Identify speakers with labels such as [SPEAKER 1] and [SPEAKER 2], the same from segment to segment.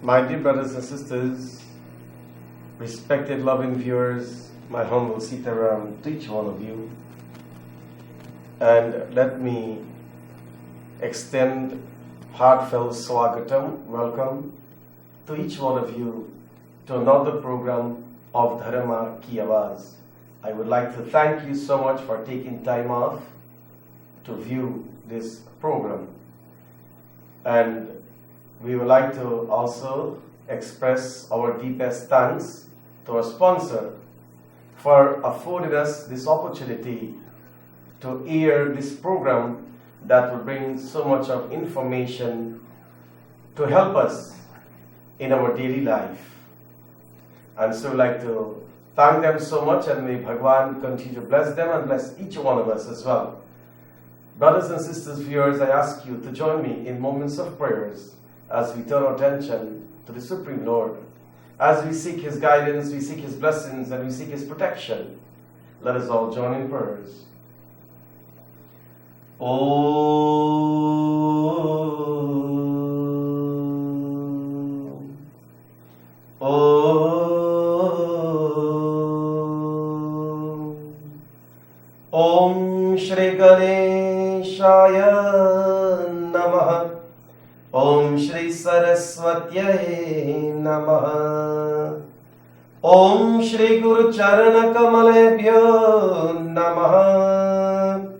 [SPEAKER 1] My dear brothers and sisters, respected loving viewers, my humble Sitaram to each one of you. And let me extend heartfelt swagatam, welcome to each one of you to another program of Dharma ki Awaaz. I would like to thank you so much for taking time off to view this program. And we would like to also express our deepest thanks to our sponsor for affording us this opportunity to air this program that will bring so much of information to help us in our daily life. And so I'd like to thank them so much, and may Bhagwan continue to bless them and bless each one of us as well. Brothers and sisters, viewers, I ask you to join me in moments of prayers as we turn our attention to the Supreme Lord. As we seek His guidance, we seek His blessings, and we seek His protection. Let us all join in prayers. Om Shri Ganeshaya Namaha. Om Shri Saraswatyai Namaha. Om Shri Guru Charana Kamalebhyo Namaha.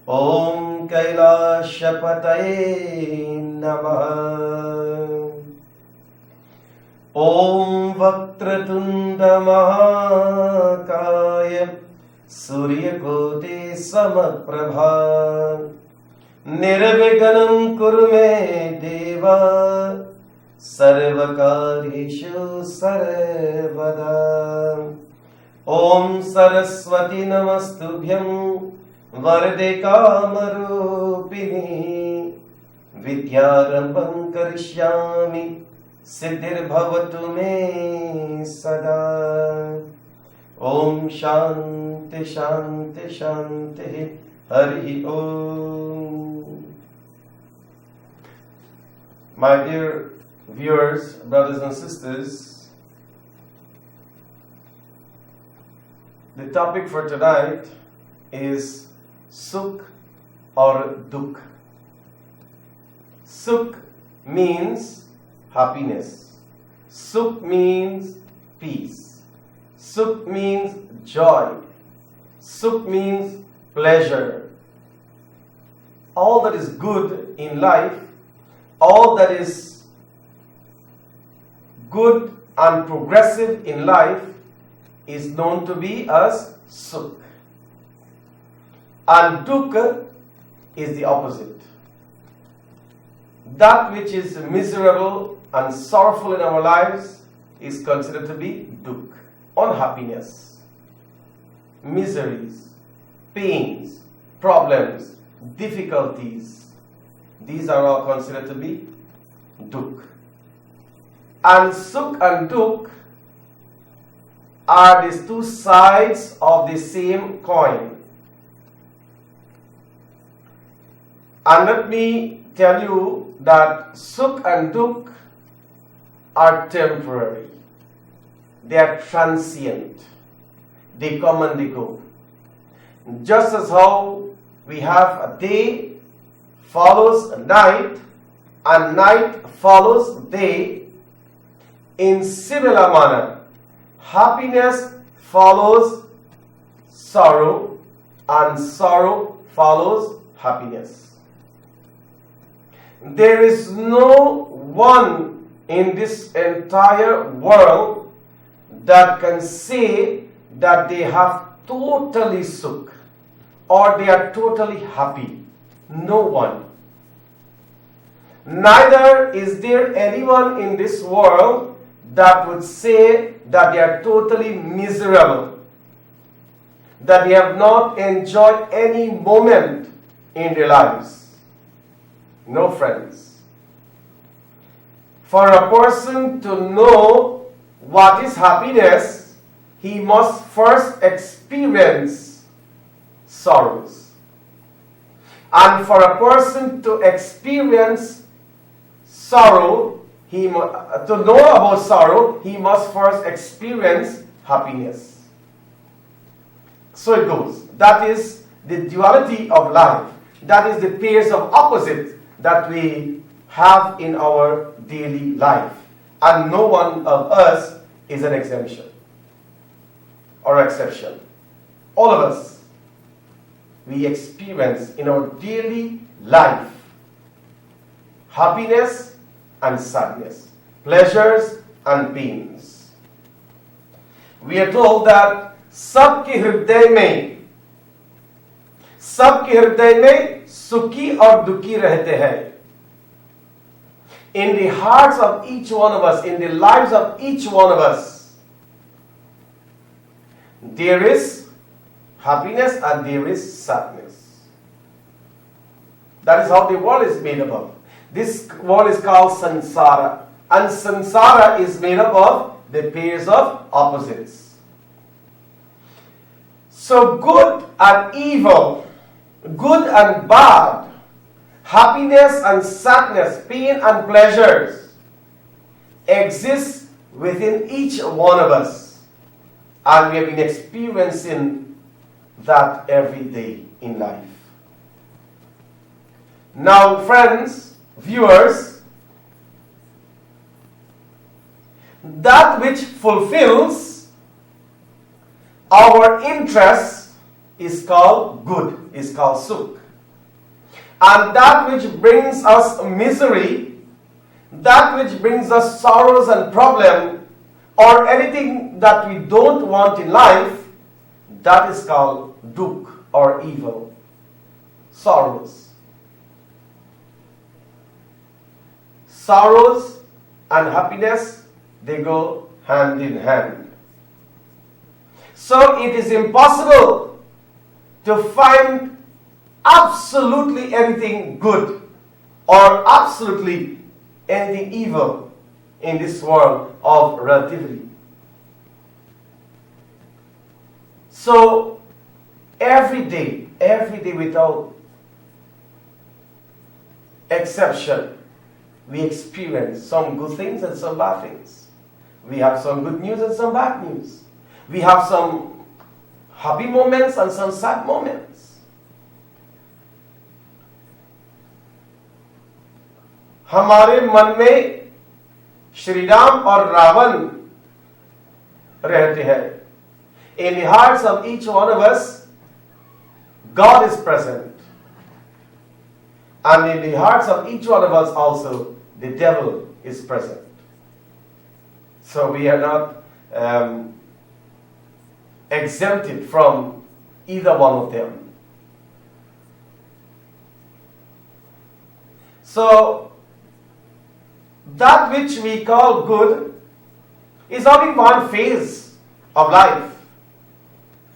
[SPEAKER 1] Om Kailashapataye Namaha. Om Vaktratunda Mahakaya Suryakote Samaprabha. Nirvighanam kurume deva sarvakarishu sarvada. Om Saraswati namastubhyam varde kamarupini. Vidyarambham karishyami siddhir bhavatu me sada. Om Shanti Shanti Shanti Hari Om. My dear viewers, brothers and sisters, the topic for tonight is Sukh or Dukh. Sukh means happiness. Sukh means peace. Sukh means joy. Sukh means pleasure. All that is good in life, all that is good and progressive in life is known to be as Sukh. And Dukha is the opposite. That which is miserable and sorrowful in our lives is considered to be Dukha, unhappiness, miseries, pains, problems, difficulties. These are all considered to be Dukh. And Sukh and Dukh are these two sides of the same coin. And let me tell you that Sukh and Dukh are temporary. They are transient. They come and they go. Just as how we have a day follows a night and night follows day, in similar manner, happiness follows sorrow and sorrow follows happiness. There is no one in this entire world that can say that they have totally Sukh or they are totally happy. No one. Neither is there anyone in this world that would say that they are totally miserable, that they have not enjoyed any moment in their lives. No, friends. For a person to know what is happiness, he must first experience sorrows. And for a person to experience sorrow, to know about sorrow, he must first experience happiness. So it goes. That is the duality of life. That is the pairs of opposites that we have in our daily life. And no one of us is an exemption or exception. All of us, we experience in our daily life happiness and sadness, pleasures and pains. We are told that सबके हृदय में सुखी और दुखी रहते हैं. In the hearts of each one of us, in the lives of each one of us, there is happiness and there is sadness. That is how the world is made up of. This world is called sansara, and sansara is made up of the pairs of opposites. So good and evil, good and bad, happiness and sadness, pain and pleasures exist within each one of us. And we have been experiencing that every day in life. Now, friends, viewers, that which fulfills our interest is called good, is called sukh. And that which brings us misery, that which brings us sorrows and problem, or anything that we don't want in life, that is called dukh or evil, sorrows. Sorrows and happiness, they go hand in hand. So it is impossible to find absolutely anything good or absolutely anything evil in this world of relativity. So every day without exception, we experience some good things and some bad things. We have some good news and some bad news. We have some happy moments and some sad moments. हमारे मन में श्री राम और रावण रहते हैं. In the hearts of each one of us, God is present. And in the hearts of each one of us also, the devil is present. So we are not exempted from either one of them. So, that which we call good is only one phase of life,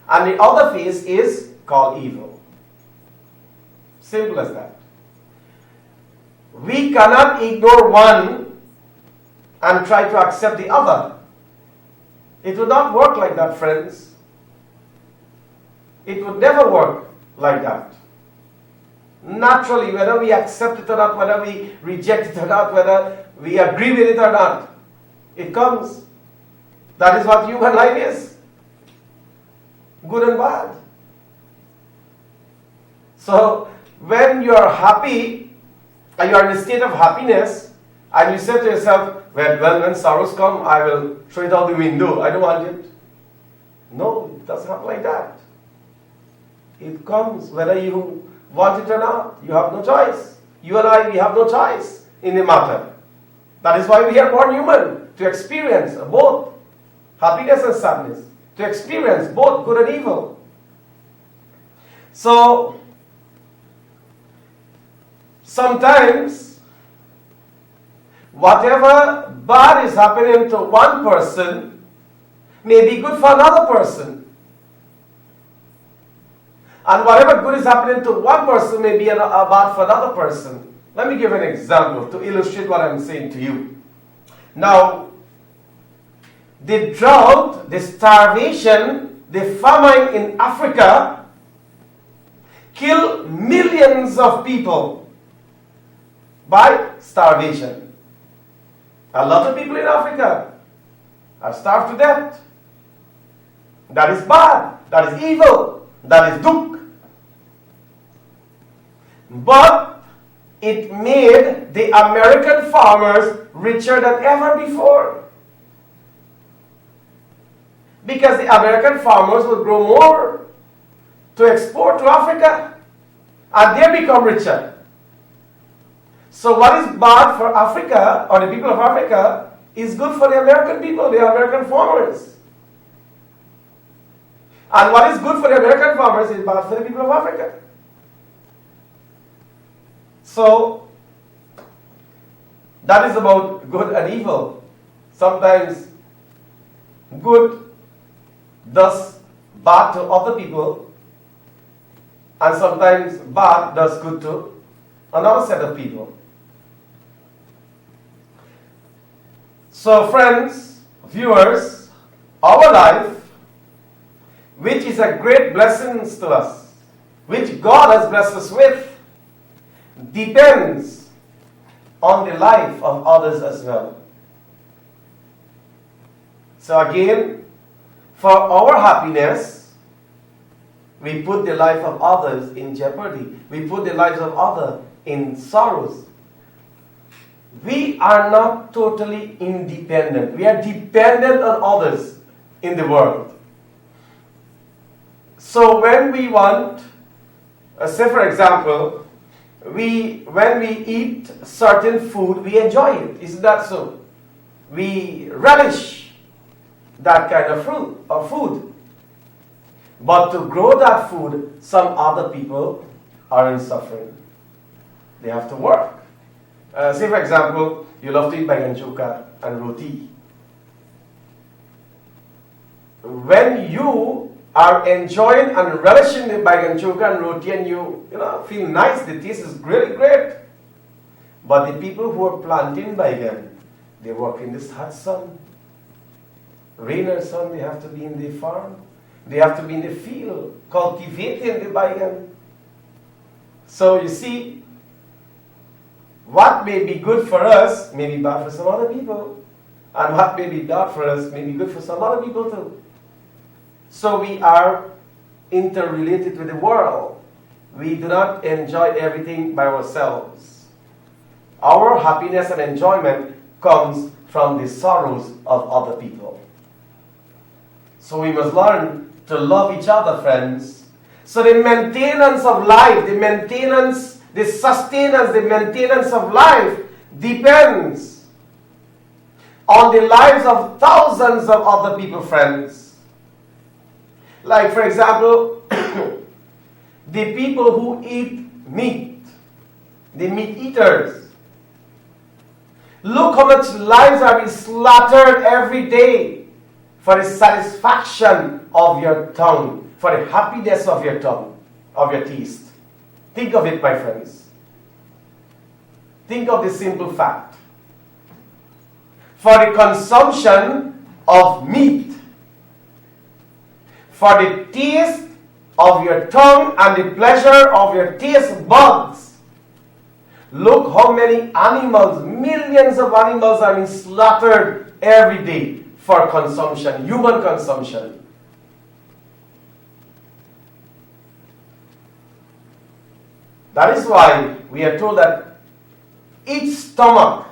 [SPEAKER 1] and the other phase is called evil. Simple as that. We cannot ignore one and try to accept the other. It would not work like that, friends. It would never work like that. Naturally, whether we accept it or not, whether we reject it or not, whether we agree with it or not, it comes. That is what human life is. Good and bad. So, when you are happy, and you are in a state of happiness, and you say to yourself, well, when sorrows come, I will throw it out the window. I don't want it. No, it doesn't happen like that. It comes whether you want it or not. You have no choice. You and I, we have no choice in the matter. That is why we are born human, to experience both happiness and sadness, to experience both good and evil. So, sometimes, whatever bad is happening to one person may be good for another person. And whatever good is happening to one person may be bad for another person. Let me give an example to illustrate what I'm saying to you. Now, the drought, the starvation, the famine in Africa killed millions of people by starvation. A lot of people in Africa are starved to death. That is bad. That is evil. That is duk. But it made the American farmers richer than ever before. Because the American farmers would grow more to export to Africa. And they become richer. So what is bad for Africa, or the people of Africa, is good for the American people, the American farmers. And what is good for the American farmers is bad for the people of Africa. So, that is about good and evil. Sometimes good does bad to other people, and sometimes bad does good to another set of people. So friends, viewers, our life, which is a great blessing to us, which God has blessed us with, depends on the life of others as well. So again, for our happiness, we put the life of others in jeopardy. We put the lives of others in sorrows. We are not totally independent. We are dependent on others in the world. So when we want, say for example, when we eat certain food, we enjoy it. Isn't that so? We relish that kind of fruit or food. But to grow that food, some other people are in suffering. They have to work. Say for example, you love to eat baigan choka and roti. When you are enjoying and relishing the baigan choka and roti and you feel nice, the taste is really great. But the people who are planting baigan, they work in this hot sun. Rain or sun, they have to be in the farm. They have to be in the field, cultivating the baigan. So you see, what may be good for us may be bad for some other people. And what may be bad for us may be good for some other people too. So we are interrelated with the world. We do not enjoy everything by ourselves. Our happiness and enjoyment comes from the sorrows of other people. So we must learn to love each other, friends. So the maintenance of life, the sustenance, the maintenance of life depends on the lives of thousands of other people, friends. Like, for example, the people who eat meat, the meat eaters. Look how much lives are being slaughtered every day for the satisfaction of your tongue, for the happiness of your tongue, of your taste. Think of it, my friends. Think of the simple fact. For the consumption of meat, for the taste of your tongue and the pleasure of your taste buds, look how many animals, millions of animals are being slaughtered every day for consumption, human consumption. That is why we are told that each stomach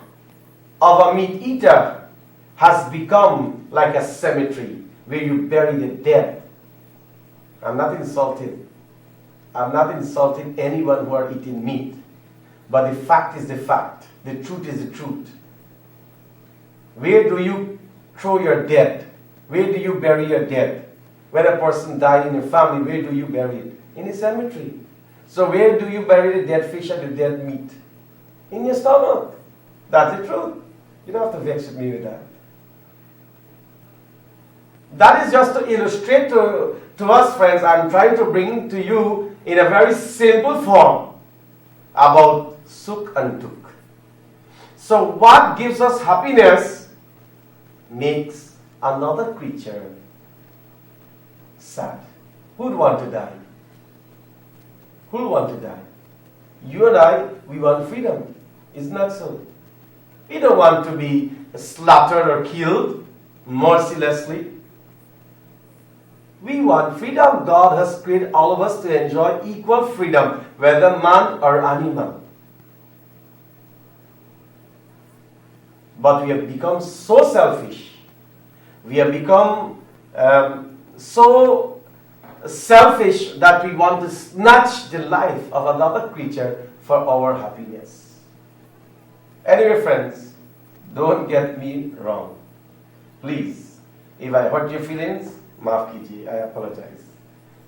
[SPEAKER 1] of a meat eater has become like a cemetery where you bury the dead. I'm not insulting anyone who are eating meat. But the fact is the fact. The truth is the truth. Where do you throw your dead? Where do you bury your dead? When a person died in your family, where do you bury it? In a cemetery. So where do you bury the dead fish and the dead meat? In your stomach. That's the truth. You don't have to vex with me with that. That is just to illustrate to us, friends. I'm trying to bring to you in a very simple form about sukh and dukh. So what gives us happiness makes another creature sad. Who would want to die? Who would want to die? You and I, we want freedom. Isn't that so? We don't want to be slaughtered or killed mercilessly. We want freedom. God has created all of us to enjoy equal freedom, whether man or animal. But we have become so selfish. We have become so selfish that we want to snatch the life of another creature for our happiness. Anyway, friends, don't get me wrong. Please, if I hurt your feelings, maaf kijiye, I apologize.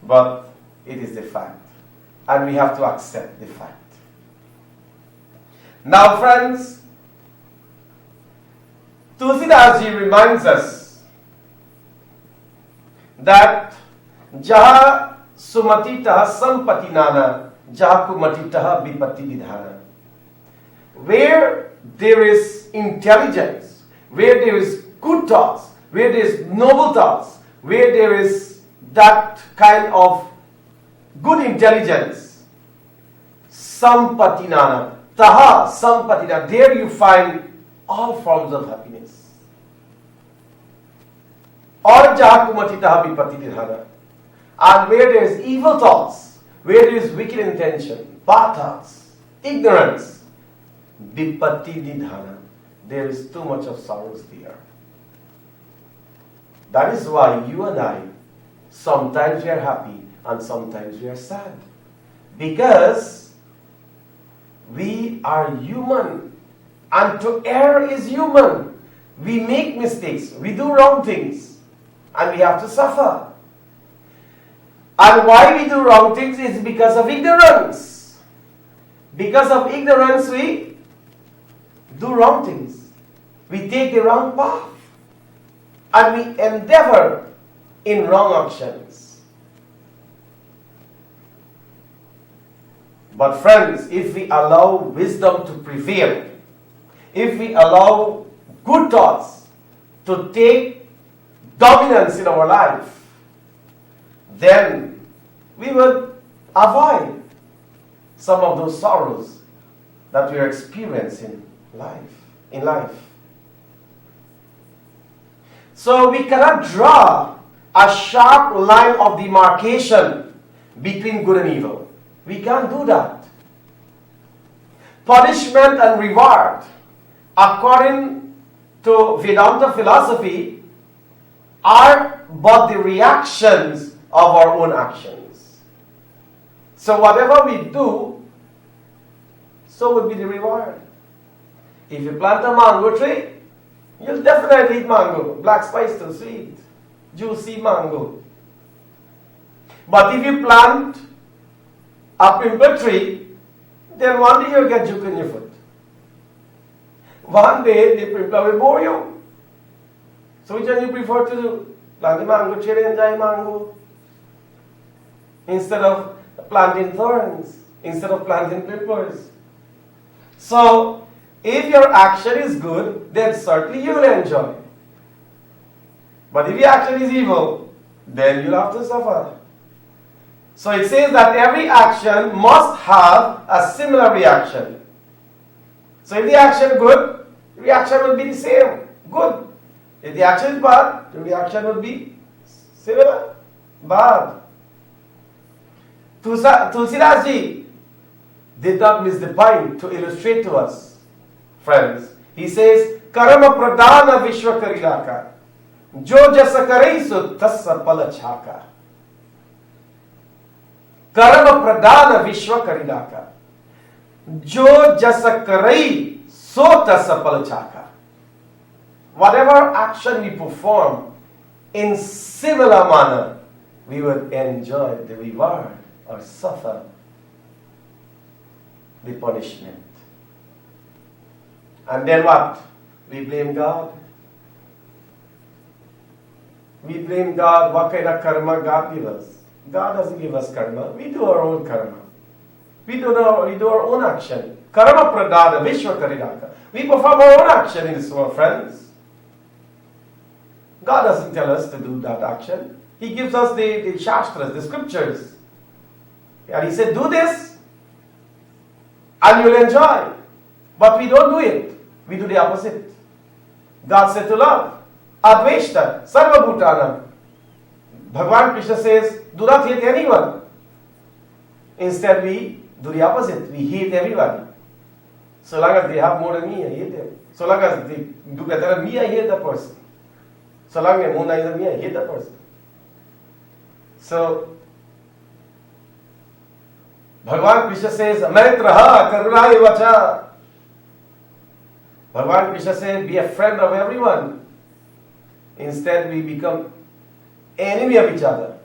[SPEAKER 1] But it is the fact. And we have to accept the fact. Now, friends, Tulsidas ji reminds us that Jaha sumatitaha sampati nana, jaha kumatitaha vipatti vidhana. Where there is intelligence, where there is good thoughts, where there is noble thoughts, where there is that kind of good intelligence, sampati nana, taha sampati nana, there you find all forms of happiness. Or jaha kumatitaha vipatti vidhana. And where there is evil thoughts, where there is wicked intention, bad thoughts, ignorance, vipatti nidhana, there is too much of sorrows there. That is why you and I, sometimes we are happy and sometimes we are sad. Because we are human. And to err is human. We make mistakes, we do wrong things, and we have to suffer. And why we do wrong things is because of ignorance. Because of ignorance, we do wrong things. We take the wrong path. And we endeavor in wrong actions. But friends, if we allow wisdom to prevail, if we allow good thoughts to take dominance in our life, then we will avoid some of those sorrows that we are experiencing in life. So we cannot draw a sharp line of demarcation between good and evil. We can't do that. Punishment and reward, according to Vedanta philosophy, are but the reactions of our own actions. So whatever we do, so will be the reward. If you plant a mango tree, you'll definitely eat mango. Black spice too sweet. Juicy mango. But if you plant a pimple tree, then one day you'll get juke in your foot. One day the pimple will bore you. So which one you prefer to do? Plant a mango tree and enjoy mango, instead of planting thorns, instead of planting pimples. So, if your action is good, then certainly you will enjoy. But if your action is evil, then you'll have to suffer. So it says that every action must have a similar reaction. So if the action is good, the reaction will be the same, good. If the action is bad, the reaction will be similar, bad. Tulsidas ji did not miss the point to illustrate to us, friends. He says, Karma pradana vishwa karilaka, jo jasa karai so tassa palachaka. Karma pradana vishwa karilaka, jo jasa karai so tassa palachaka. Whatever action we perform in similar manner, we will enjoy the reward or suffer the punishment. And then what? We blame God. We blame God. What kind of karma God gives us? God doesn't give us karma. We do our own karma. We do our own action. Karma pradana vishwa karilaka. We perform our own action in this world, friends. God doesn't tell us to do that action. He gives us the shastras, the scriptures. And he said, do this, and you'll enjoy. But we don't do it. We do the opposite. God said to love. Adveshta, Sarva Bhutanam. Bhagavan Krishna says, do not hate anyone. Instead, we do the opposite. We hate everybody. So long as they have more than me, I hate them. So long as they do better than me, I hate that person. So long as they more nice than me, I hate that person. So, Bhagavan Krishna says, Maitraha Karunai Vacha. Bhagavan Krishna says, be a friend of everyone. Instead, we become enemy of each other.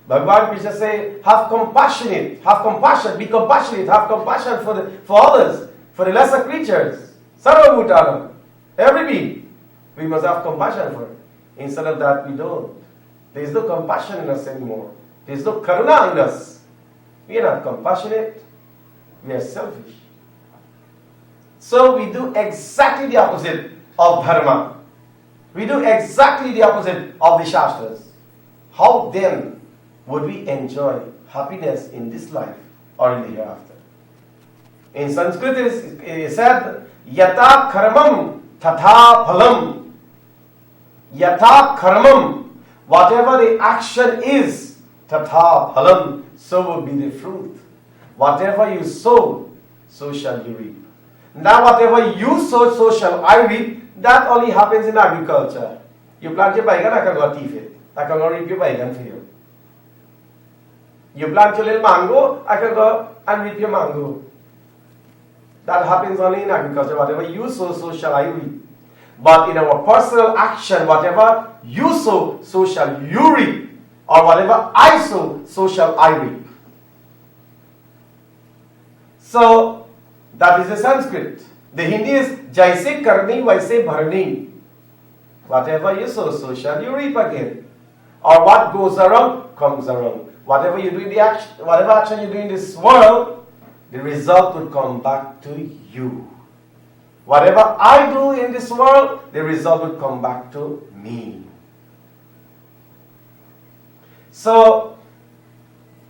[SPEAKER 1] Bhagavan Krishna says, have compassion, be compassionate, have compassion for others, for the lesser creatures. Sarva Bhutanam. Every being, we must have compassion for it. Instead of that, we don't. There is no compassion in us anymore. There is no karuna in us. We are not compassionate. We are selfish. So we do exactly the opposite of Dharma. We do exactly the opposite of the Shastras. How then would we enjoy happiness in this life or in the hereafter? In Sanskrit it is said, Yata karmam tatha phalam. Yata karmam. Whatever the action is, tatha phalam, so will be the fruit. Whatever you sow, so shall you reap. Now whatever you sow, so shall I reap. That only happens in agriculture. You plant your baigan, I can go thief it. I can go reap your baigan for you. You plant your little mango, I can go and reap your mango. That happens only in agriculture. Whatever you sow, so shall I reap. But in our personal action, whatever you sow, so shall you reap. Or whatever I sow, so shall I reap. So, that is the Sanskrit. The Hindi is Jaise karni vaise bharni. Whatever you sow, so shall you reap again. Or what goes around, comes around. Whatever you do in the action, whatever action you do in this world, the result will come back to you. Whatever I do in this world, the result will come back to me. So,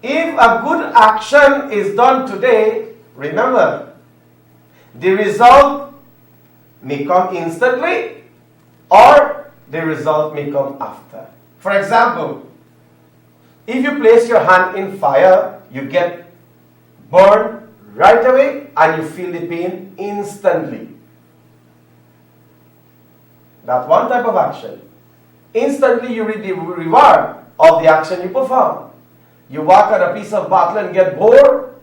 [SPEAKER 1] if a good action is done today, remember, the result may come instantly or the result may come after. For example, if you place your hand in fire, you get burned right away and you feel the pain instantly. That's one type of action. Instantly you reap the reward of the action you perform. You walk on a piece of battle and get bored,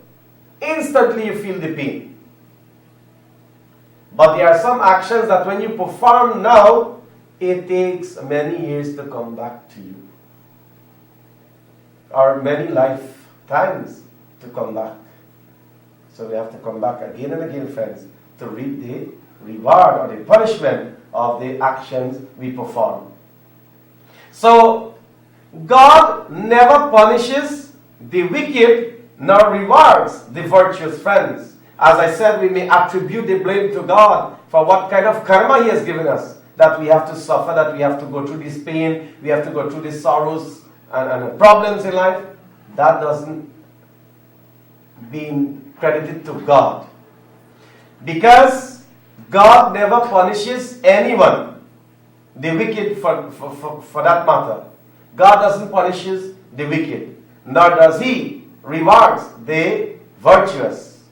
[SPEAKER 1] instantly you feel the pain. But there are some actions that when you perform now, it takes many years to come back to you. Or many lifetimes to come back. So we have to come back again and again, friends, to reap the reward or the punishment of the actions we perform. So, God never punishes the wicked nor rewards the virtuous, friends. As I said, we may attribute the blame to God for what kind of karma He has given us. That we have to suffer, that we have to go through this pain, we have to go through these sorrows and problems in life. That doesn't being credited to God. Because God never punishes anyone, the wicked for that matter. God doesn't punish the wicked, nor does He rewards the virtuous.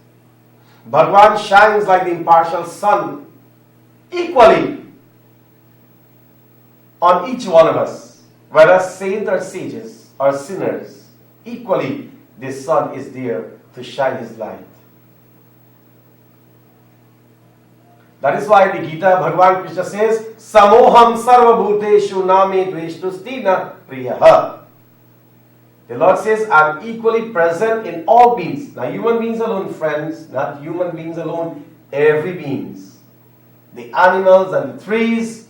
[SPEAKER 1] Bhagavan shines like the impartial sun equally on each one of us, whether saints or sages or sinners. Equally, the sun is there to shine His light. That is why the Gita, Bhagavan Krishna says, Samoham sarva bhuteshu name dveshtustina priyaha. The Lord says, I am equally present in all beings. Now, human beings alone, friends, not human beings alone, every beings. The animals and the trees.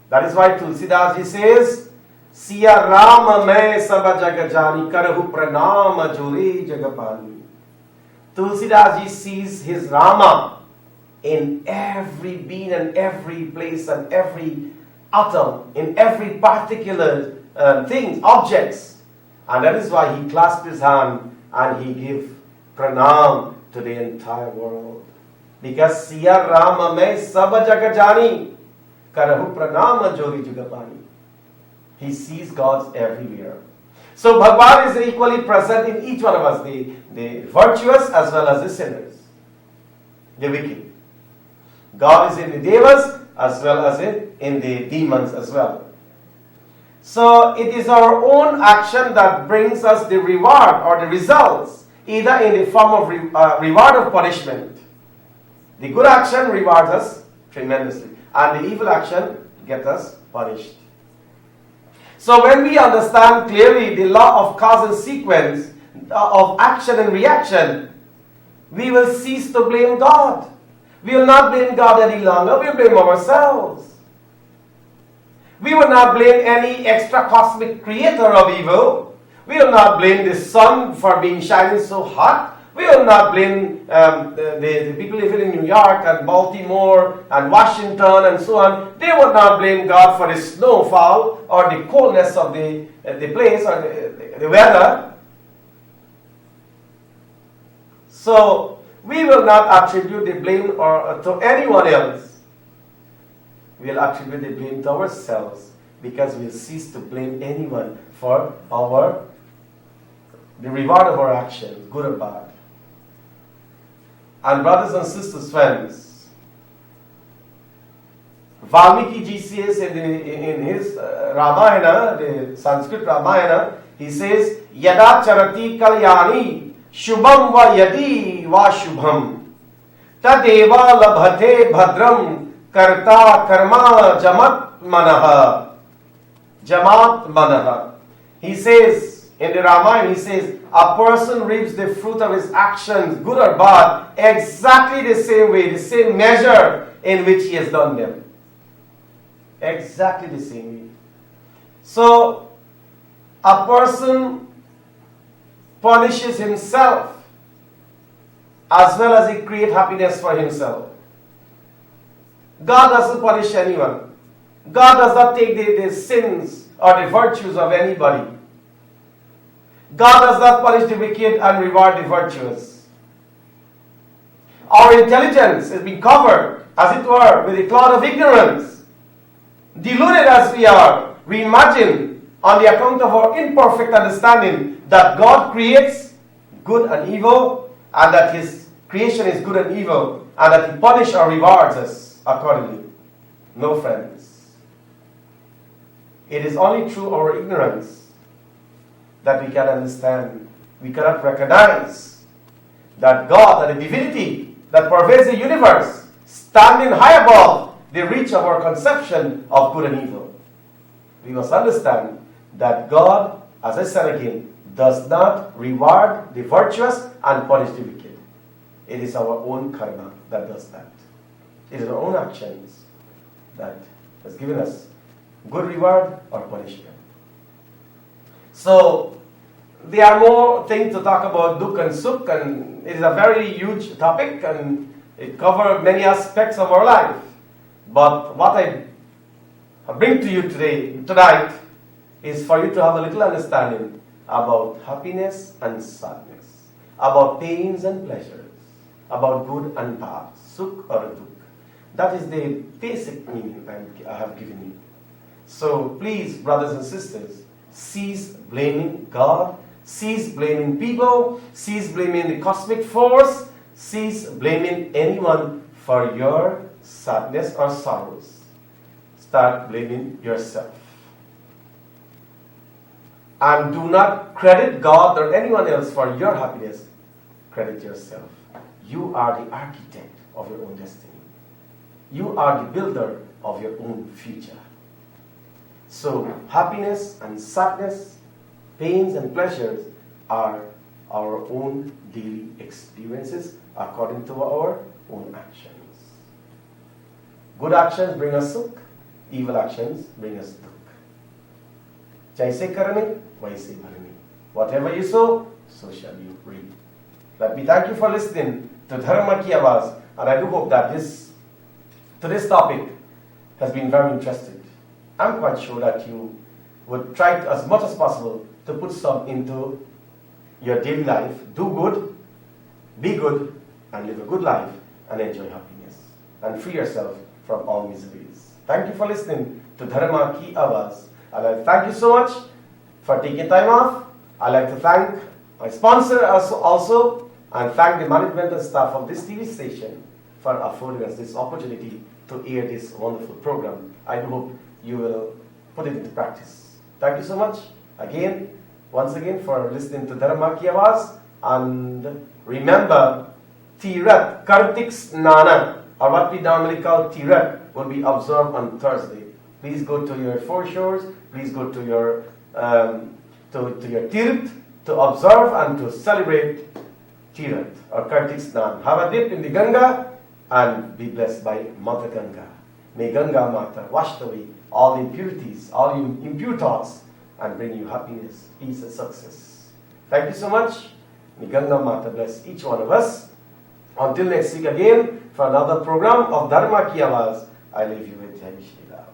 [SPEAKER 1] That is why Tulsidas Ji says, Siya Rama मैं सब जग जानी करहु pranama जोरे जगपानी. Tulsidas Ji sees his Rama in every being and every place and every atom, in every particular things, objects. And that is why he clasped his hand and he gave pranam to the entire world. Because Siya Rama mein sab jag jani. Karahu pranama jori jugapani. He sees God everywhere. So Bhagwan is equally present in each one of us, the virtuous as well as the sinners, the wicked. God is in the devas as well as in the demons as well. So it is our own action that brings us the reward or the results, either in the form of reward or punishment. The good action rewards us tremendously, and the evil action gets us punished. So when we understand clearly the law of cause and sequence of action and reaction, we will cease to blame God. We will not blame God any longer. We will blame ourselves. We will not blame any extra cosmic creator of evil. We will not blame the sun for being shining so hot. We will not blame the people living in New York and Baltimore and Washington and so on. They will not blame God for the snowfall or the coldness of the place or the weather. So we will not attribute the blame to anyone else. We will attribute the blame to ourselves, because we will cease to blame anyone for the reward of our actions, good or bad. And brothers and sisters, friends, Valmiki ji says in his Ramayana, the Sanskrit Ramayana, he says, Yada charati kalyani shubham va yadi va shubham tadeva labhate bhadram karta karma jamat manaha. He says, in the Ramayana, he says, a person reaps the fruit of his actions, good or bad, exactly the same way, the same measure in which he has done them. Exactly the same way. So, a person punishes himself as well as he creates happiness for himself. God doesn't punish anyone. God does not take the sins or the virtues of anybody. God does not punish the wicked and reward the virtuous. Our intelligence has been covered, as it were, with a cloud of ignorance. Deluded as we are, we imagine, on the account of our imperfect understanding, that God creates good and evil, and that His creation is good and evil, and that He punishes or rewards us accordingly. No, friends. It is only through our ignorance that we can understand, we cannot recognize that God, that the divinity that pervades the universe, standing high above the reach of our conception of good and evil. We must understand that God, as I said again, does not reward the virtuous and punish the wicked. It is our own karma that does that. It is our own actions that has given us good reward or punishment. So, there are more things to talk about Dukh and Sukh, and it is a very huge topic, and it covers many aspects of our life. But what I bring to you tonight, is for you to have a little understanding about happiness and sadness, about pains and pleasures, about good and bad, Sukh or Dukh. That is the basic meaning I have given you. So please, brothers and sisters, cease blaming God, cease blaming people, cease blaming the cosmic force, cease blaming anyone for your sadness or sorrows. Start blaming yourself. And do not credit God or anyone else for your happiness. Credit yourself. You are the architect of your own destiny. You are the builder of your own future. So, happiness and sadness, pains and pleasures are our own daily experiences according to our own actions. Good actions bring us Sukh, evil actions bring us Dukh. Jaise karne, vaise bharne. Whatever you sow, so shall you reap. Let me thank you for listening to Dharma ki Awaaz, and I do hope that today's topic has been very interesting. I'm quite sure that you would try as much as possible to put some into your daily life. Do good, be good, and live a good life, and enjoy happiness. And free yourself from all miseries. Thank you for listening to Dharma Ki Awaaz. I'd like to thank you so much for taking time off. I'd like to thank my sponsor also and thank the management and staff of this TV station for affording us this opportunity to air this wonderful program. I hope you will put it into practice. Thank you so much once again for listening to Dharma Ki Awaaz. And remember, Tirat, Kartik Snana, or what we normally call Tirat, will be observed on Thursday. Please go to your foreshores, please go to your Tirat to observe and to celebrate Tirat or Kartik Snan. Have a dip in the Ganga and be blessed by Mother Ganga. May Ganga Mata wash away all impurities, all impure thoughts, and bring you happiness, peace, and success. Thank you so much. May Ganga Mata bless each one of us. Until next week again for another program of Dharma Ki Awaaz, I leave you with Jai Shri Ram.